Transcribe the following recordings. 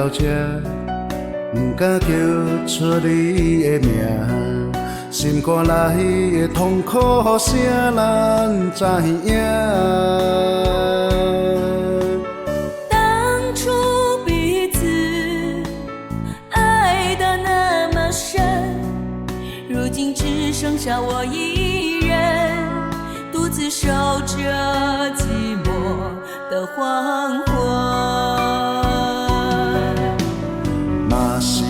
到这，不敢叫出你的名，心肝内的痛苦声，咱知影。当初彼此爱得那么深，如今只剩下我一人，独自守着寂寞的黄昏。若是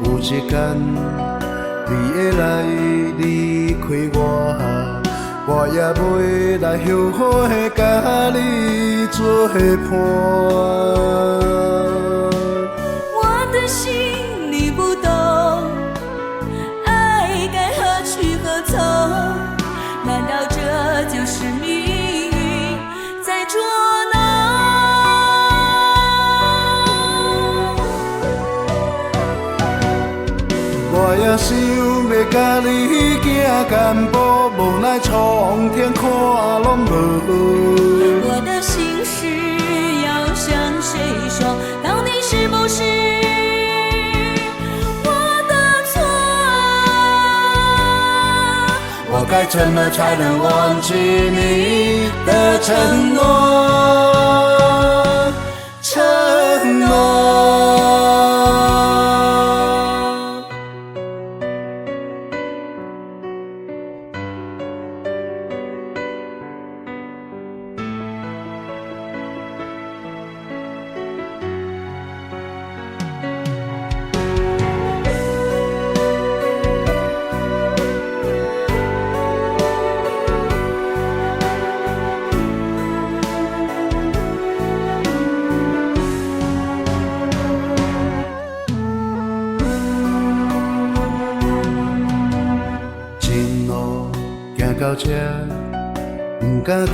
有一天你会来离开我也袂来后悔甲你作伴。我的心你不懂，爱该何去何从？难道这就是命运在捉弄？我也想要甲你行干步，无奈苍天看拢无。我的心事要向谁说？到底是不是我的错？我该怎么才能忘记你的承诺？承诺。行到这，不敢叫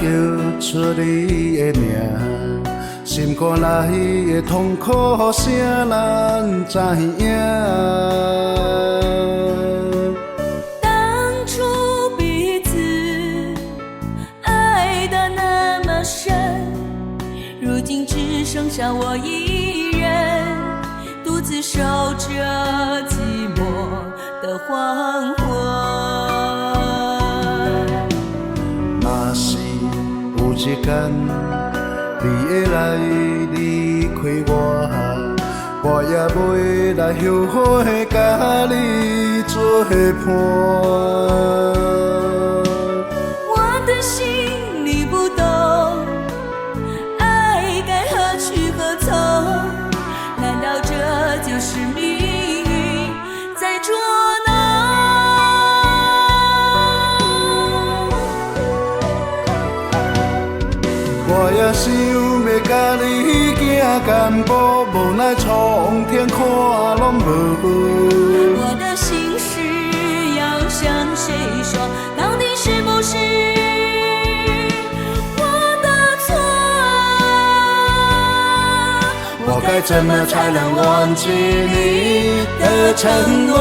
出你的名，心肝内的痛苦声，咱知影。当初彼此爱得那么深，如今只剩下我一人，独自守着寂寞的黄昏。若是有一天你会来离开我也袂来后悔甲你作伴。我的心你不懂，爱该何去何从？难道这就是命运在捉弄？我也想要甲你行干步，无奈苍天看拢无。我的心事要向谁说？到底是不是我的错？我该怎么才能忘记你的承诺？